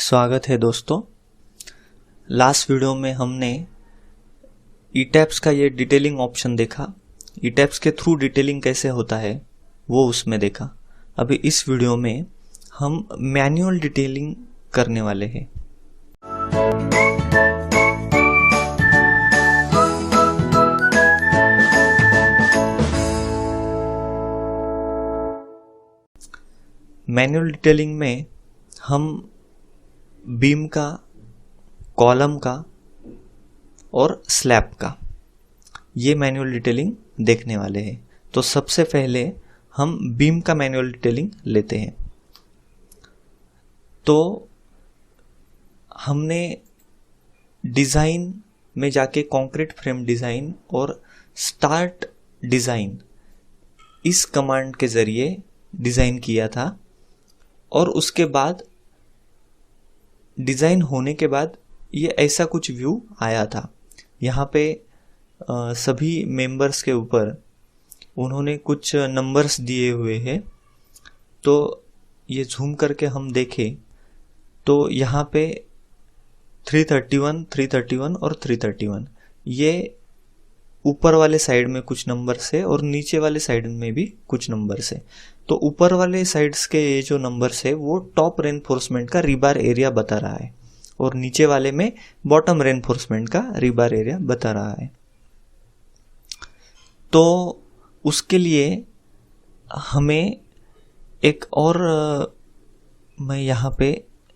स्वागत है दोस्तों। लास्ट वीडियो में हमने ईटैप्स का ये डिटेलिंग ऑप्शन देखा। ईटैप्स के थ्रू डिटेलिंग कैसे होता है वो उसमें देखा। अभी इस वीडियो में हम मैनुअल डिटेलिंग करने वाले हैं। मैनुअल डिटेलिंग में हम बीम का, कॉलम का और स्लैब का ये मैनुअल डिटेलिंग देखने वाले हैं। तो सबसे पहले हम बीम का मैनुअल डिटेलिंग लेते हैं। तो हमने डिज़ाइन में जाके कंक्रीट फ्रेम डिज़ाइन और स्टार्ट डिज़ाइन इस कमांड के ज़रिए डिज़ाइन किया था, और उसके बाद डिज़ाइन होने के बाद ये ऐसा कुछ व्यू आया था। यहाँ पे सभी मेंबर्स के ऊपर उन्होंने कुछ नंबर्स दिए हुए हैं। तो ये झूम करके हम देखें तो यहाँ पे 331, 331 और 331 ये ऊपर वाले साइड में कुछ नंबर्स है और नीचे वाले साइड में भी कुछ नंबर्स है। तो ऊपर वाले साइड्स के ये जो नंबर्स है वो टॉप रेनफोर्समेंट का रिबार एरिया बता रहा है, और नीचे वाले में बॉटम रेनफोर्समेंट का रिबार एरिया बता रहा है। तो उसके लिए हमें एक और मैं यहाँ पे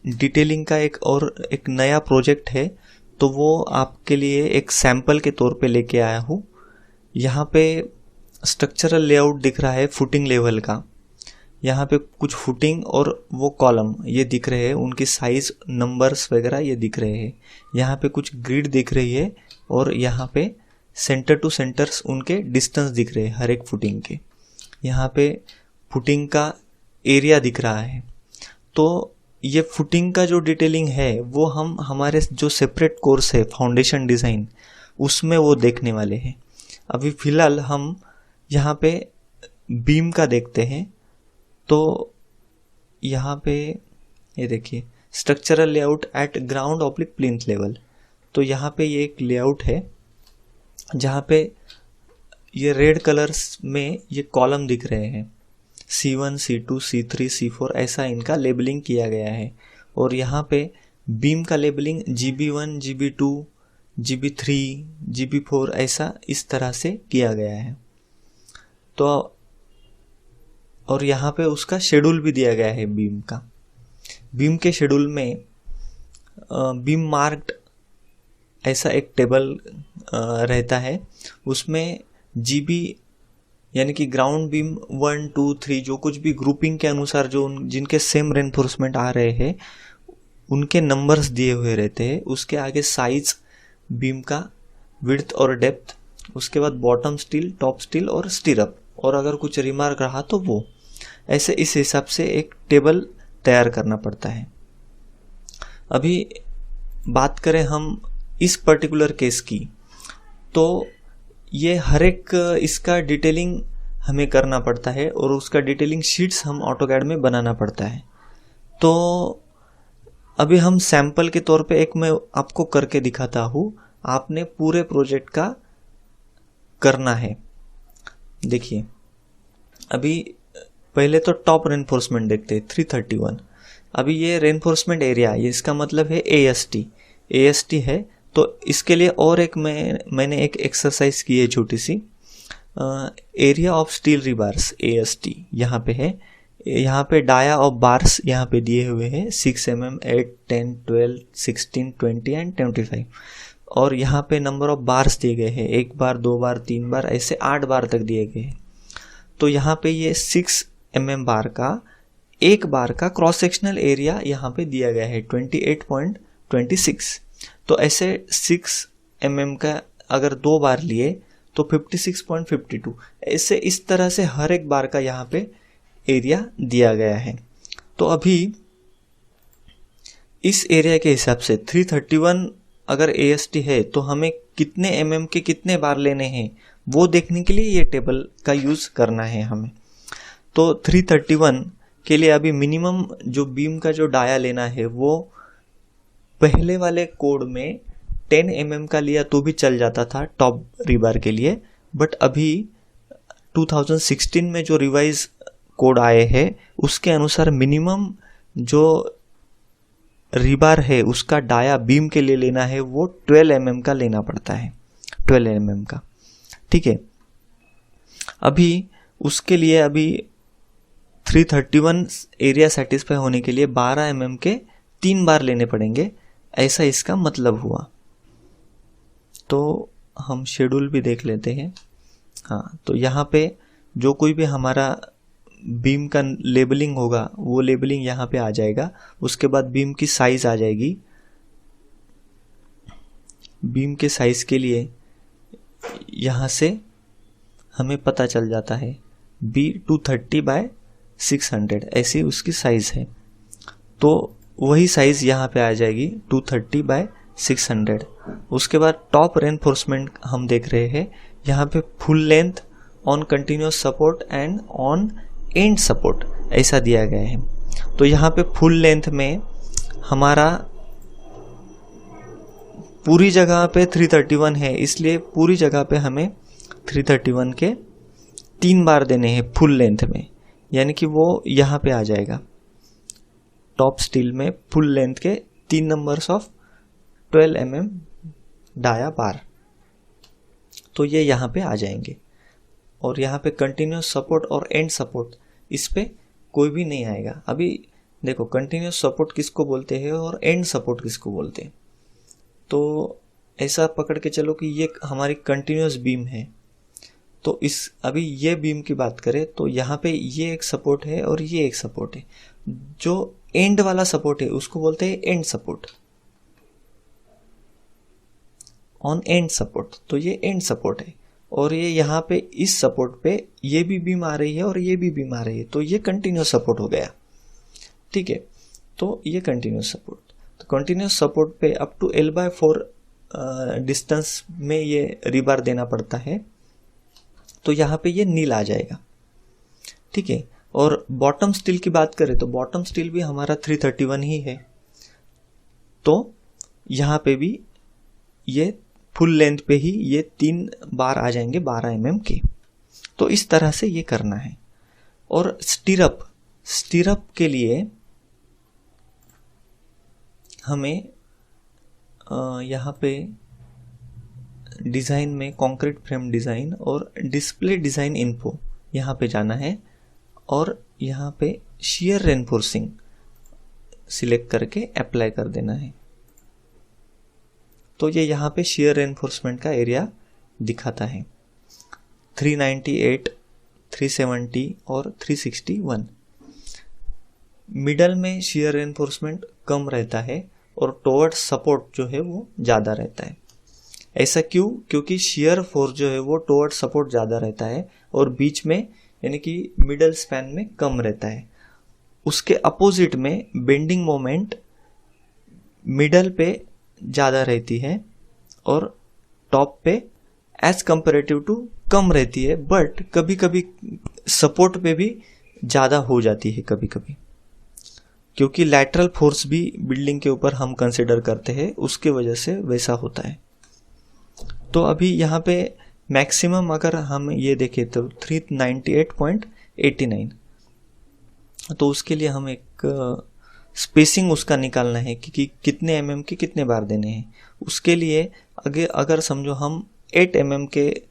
डिटेलिंग का एक नया प्रोजेक्ट है, तो वो आपके लिए एक सैंपल के तौर पे लेके आया हूँ। यहाँ पे स्ट्रक्चरल लेआउट दिख रहा है फुटिंग लेवल का। यहाँ पे कुछ फुटिंग और वो कॉलम ये दिख रहे हैं, उनकी साइज, नंबर्स वगैरह ये दिख रहे हैं। यहाँ पे कुछ ग्रिड दिख रही है, और यहाँ पे सेंटर टू सेंटर्स उनके डिस्टेंस दिख रहे हैं हर एक फुटिंग के। यहाँ पे फुटिंग का एरिया दिख रहा है। तो ये फुटिंग का जो डिटेलिंग है वो हम हमारे जो सेपरेट कोर्स है फाउंडेशन डिज़ाइन उसमें वो देखने वाले हैं। अभी फ़िलहाल हम यहाँ पे बीम का देखते हैं। तो यहाँ पे ये देखिए structural layout eight ground oblique plinth level. तो यहाँ पे ये एक लेआउट है जहाँ पे ये रेड कलर्स में ये कॉलम दिख रहे हैं, C1, C2, C3, C4 ऐसा इनका लेबलिंग किया गया है। और यहाँ पे बीम का labelling GB1, GB2, GB3, GB4 ऐसा इस तरह से किया गया है। तो और यहाँ पे उसका शेड्यूल भी दिया गया है बीम का। बीम के शेड्यूल में बीम मार्क्ड ऐसा एक टेबल रहता है। उसमें GB यानी कि ग्राउंड बीम 1, 2, 3 जो कुछ भी ग्रुपिंग के अनुसार जो जिनके सेम रेनफोर्समेंट आ रहे हैं उनके नंबर्स दिए हुए रहते हैं। उसके आगे साइज बीम का, विड्थ और डेप्थ, उसके बाद बॉटम स्टील, टॉप स्टील और स्टीरअप, और अगर कुछ रिमार्क रहा तो वो ऐसे इस हिसाब से एक टेबल तैयार करना पड़ता है। अभी बात करें हम इस पर्टिकुलर केस की, तो ये हर एक इसका डिटेलिंग हमें करना पड़ता है, और उसका डिटेलिंग शीट्स हम ऑटोकैड में बनाना पड़ता है। तो अभी हम सैंपल के तौर पे एक मैं आपको करके दिखाता हूँ। आपने पूरे प्रोजेक्ट का करना है। देखिए अभी पहले तो टॉप रेनफोर्समेंट देखते हैं 331। अभी ये रेनफोर्समेंट एरिया, ये इसका मतलब है AST है। तो इसके लिए और एक मैंने एक एक्सरसाइज की है छोटी सी। Area of steel rebars AST यहाँ पे है। यहाँ पे डाया ऑफ बार्स यहाँ पे दिए हुए हैं 6 mm, 8, 10, 12, 16, 20 एंड 25। और यहाँ पे नंबर ऑफ बार्स दिए गए हैं, 1 बार, 2 बार, 3 बार, ऐसे 8 बार तक दिए गए हैं। तो यहाँ पे ये 6 mm बार का, एक बार का क्रॉस सेक्शनल एरिया यहाँ पे दिया गया है 28.26। तो ऐसे 6 mm का अगर 2 बार लिए तो 56.52, ऐसे इस तरह से हर एक बार का यहाँ पे एरिया दिया गया है। तो अभी इस एरिया के हिसाब से 331 अगर AST है तो हमें कितने mm के कितने बार लेने हैं वो देखने के लिए ये टेबल का यूज़ करना है हमें। तो 331 के लिए अभी मिनिमम जो बीम का जो डाया लेना है वो पहले वाले कोड में 10 mm का लिया तो भी चल जाता था टॉप रीबार के लिए, बट अभी 2016 में जो रिवाइज कोड आए हैं उसके अनुसार मिनिमम जो रीबार है उसका डाया बीम के लिए लेना है वो 12 mm का लेना पड़ता है, 12 mm का। ठीक है, अभी उसके लिए अभी 331 एरिया सेटिस्फाई होने के लिए 12 mm के 3 बार लेने पड़ेंगे, ऐसा इसका मतलब हुआ। तो हम शेड्यूल भी देख लेते हैं। हाँ, तो यहाँ पे जो कोई भी हमारा बीम का लेबलिंग होगा वो लेबलिंग यहाँ पे आ जाएगा। उसके बाद बीम की साइज आ जाएगी। बीम के साइज के लिए यहाँ से हमें पता चल जाता है B230/600 ऐसी उसकी साइज है। तो वही साइज यहाँ पे आ जाएगी 230/600। उसके बाद टॉप रेनफोर्समेंट हम देख रहे हैं, यहाँ पे full length on continuous support and on and support ऐसा दिया गया है। तो यहाँ पे फुल लेंथ में हमारा पूरी जगह पे 331 है, इसलिए पूरी जगह पे हमें 331 के 3 बार देने हैं फुल लेंथ में, यानी कि वो यहाँ पे आ जाएगा टॉप स्टील में फुल लेंथ के 3 नंबर्स ऑफ 12 mm डाया बार। तो ये यहाँ पे आ जाएंगे। और यहाँ पे कंटिन्यूस सपोर्ट और एंड सपोर्ट इस पे कोई भी नहीं आएगा। अभी देखो कंटिन्यूस सपोर्ट किसको बोलते हैं और एंड सपोर्ट किसको बोलते हैं। तो ऐसा पकड़ के चलो कि ये हमारी कंटिन्यूस बीम है। तो इस अभी ये बीम की बात करें तो यहाँ पे ये एक सपोर्ट है और ये एक सपोर्ट है। जो एंड वाला सपोर्ट है उसको बोलते हैं and support, on and support. तो ये एंड सपोर्ट है और ये यहाँ पे इस सपोर्ट पे ये भी बीम आ रही है और ये भी बीम आ रही है, तो ये कंटिन्यूस सपोर्ट हो गया। ठीक है, तो ये कंटिन्यूस सपोर्ट। तो कंटिन्यूस सपोर्ट पे अप टू L/4 डिस्टेंस में ये रीबार देना पड़ता है। तो यहाँ पे ये नील आ जाएगा। ठीक है, और बॉटम स्टील की बात करें तो बॉटम स्टील भी हमारा 331 ही है। तो यहाँ पे भी ये फुल लेंथ पे ही ये 3 बार आ जाएंगे 12 mm के। तो इस तरह से ये करना है। और स्टीरअप के लिए हमें यहाँ पे डिज़ाइन में कंक्रीट फ्रेम डिज़ाइन और डिस्प्ले डिज़ाइन इन्फो यहाँ पे जाना है और यहाँ पे शियर रेनफोर्सिंग सिलेक्ट करके अप्लाई कर देना है। तो ये यहाँ पे शियर रेनफोर्समेंट का एरिया दिखाता है 398, 370 और 361। मिडल में शियर रेनफोर्समेंट कम रहता है और टुवर्ड्स सपोर्ट जो है वो ज़्यादा रहता है। ऐसा क्यों? क्योंकि शियर फोर्स जो है वो टुवर्ड्स सपोर्ट ज़्यादा रहता है और बीच में यानी कि मिडल स्पैन में कम रहता है। उसके अपोजिट में बेंडिंग मोमेंट मिडल पे ज़्यादा रहती है और टॉप पे एज कंपेरेटिव टू कम रहती है, बट कभी कभी सपोर्ट पे भी ज़्यादा हो जाती है कभी कभी, क्योंकि लैटरल फोर्स भी बिल्डिंग के ऊपर हम कंसिडर करते हैं, उसके वजह से वैसा होता है। तो अभी यहाँ पे मैक्सिमम अगर हम ये देखें तो 398.89, तो उसके लिए हम एक स्पेसिंग उसका निकालना है कि कितने mm के कितने बार देने हैं। उसके लिए अगर समझो हम 8 mm के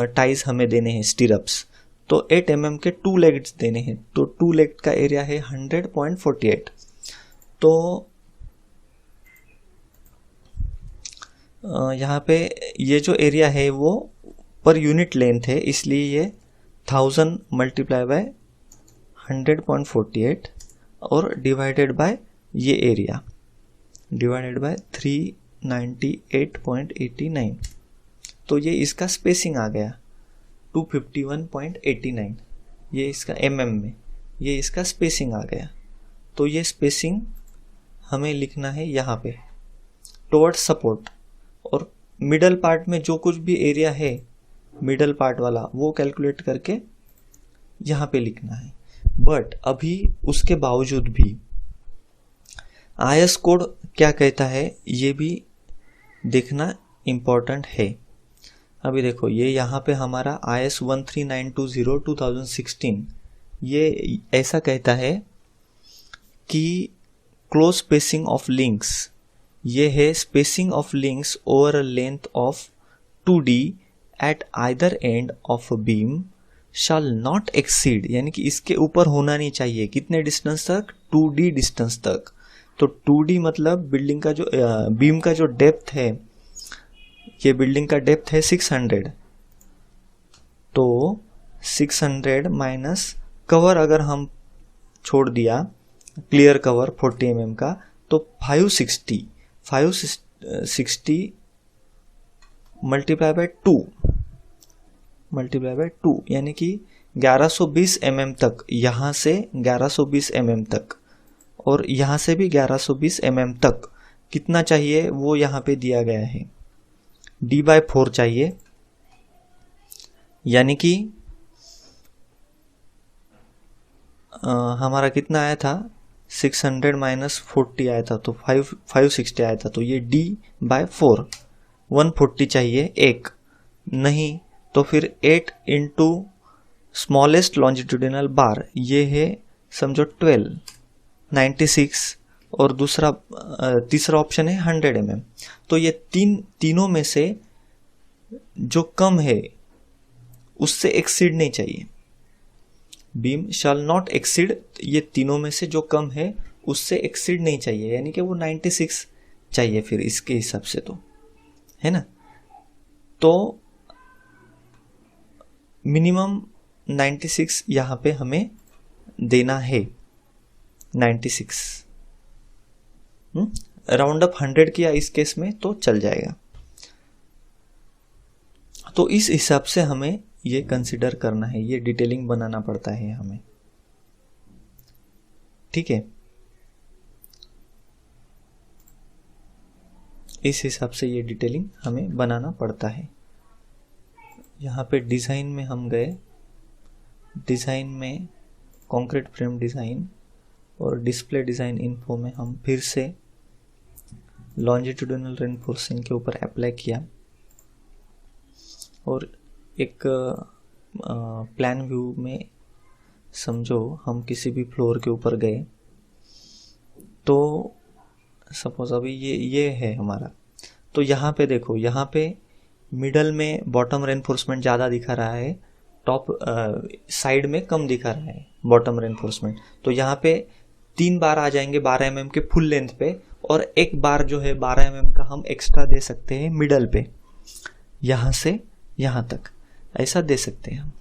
टाइज हमें देने हैं स्टीरअप्स, तो 8 mm के 2 लेग्स देने हैं। तो 2 लेग का एरिया है 100.48। तो यहाँ पे ये जो एरिया है वो पर यूनिट लेंथ है, इसलिए ये 1000 मल्टीप्लाई बाय 100.48 और डिवाइडेड बाय ये एरिया डिवाइडेड बाय 398.89। तो ये इसका स्पेसिंग आ गया 251.89। ये इसका mm में ये इसका स्पेसिंग आ गया। तो ये स्पेसिंग हमें लिखना है यहाँ पे टुवर्ड्स सपोर्ट, और मिडल पार्ट में जो कुछ भी एरिया है मिडल पार्ट वाला वो कैलकुलेट करके यहाँ पे लिखना है। बट अभी उसके बावजूद भी IS कोड क्या कहता है ये भी देखना इम्पोर्टेंट है। अभी देखो ये यहाँ पे हमारा IS 13920 2016 ये ऐसा कहता है कि क्लोज स्पेसिंग ऑफ लिंक्स, ये है spacing of links over a length of 2D at either end of beam shall not exceed, यानी कि इसके ऊपर होना नहीं चाहिए कितने डिस्टेंस तक, 2D डिस्टेंस तक। तो 2D मतलब बिल्डिंग का जो बीम का जो डेप्थ है, ये बिल्डिंग का डेप्थ है 600, तो 600 माइनस कवर अगर हम छोड़ दिया क्लियर कवर 40 mm का, तो 560 मल्टीप्लाई बाय 2 यानी कि 1120 mm तक, यहाँ से 1120 mm तक और यहाँ से भी 1120 mm तक कितना चाहिए वो यहाँ पे दिया गया है, D/4 चाहिए। यानी कि हमारा कितना आया था 600 माइनस 40 आया था, तो 560 आया था, तो ये D/4 140 चाहिए एक, नहीं तो फिर 8 इंटू स्मॉलेस्ट लॉन्जिट्यूडिनल बार, ये है समझो 12 96 और तीसरा ऑप्शन है 100 mm। तो ये तीनों में से जो कम है उससे एक्सीड नहीं चाहिए, बीम शैल नॉट एक्सीड, ये तीनों में से जो कम है उससे एक्सीड नहीं चाहिए, यानी कि वो 96 चाहिए फिर इसके हिसाब से, तो है ना। तो मिनिमम 96 यहाँ पे हमें देना है, 96 राउंड अप 100 किया इस केस में तो चल जाएगा। तो इस हिसाब से हमें ये कंसिडर करना है, ये डिटेलिंग बनाना पड़ता है हमें, ठीक है। इस हिसाब से ये डिटेलिंग हमें बनाना पड़ता है। यहाँ पे डिज़ाइन में हम गए, डिज़ाइन में कंक्रीट फ्रेम डिज़ाइन और डिस्प्ले डिज़ाइन इन्फो में हम फिर से लॉन्जिट्यूडिनल रेनफोर्सिंग के ऊपर अप्लाई किया और एक प्लान व्यू में समझो हम किसी भी फ्लोर के ऊपर गए, तो सपोज अभी ये है हमारा, तो यहाँ पे देखो, यहाँ पे मिडल में बॉटम रेनफोर्समेंट ज़्यादा दिखा रहा है, टॉप साइड में कम दिखा रहा है बॉटम रेनफोर्समेंट, तो यहाँ पे 3 बार आ जाएंगे 12 mm के फुल लेंथ पे, और एक बार जो है 12 mm का हम एक्स्ट्रा दे सकते हैं मिडल पे, यहाँ से यहाँ तक ऐसा दे सकते हैं हम,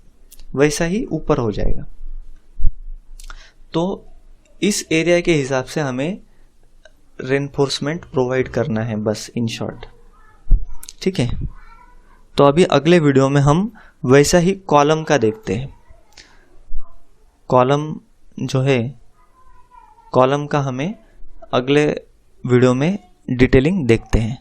वैसा ही ऊपर हो जाएगा। तो इस एरिया के हिसाब से हमें रेनफोर्समेंट प्रोवाइड करना है बस, इन शॉर्ट, ठीक है। तो अभी अगले वीडियो में हम वैसा ही कॉलम का देखते हैं, कॉलम जो है, कॉलम का हमें अगले वीडियो में डिटेलिंग देखते हैं।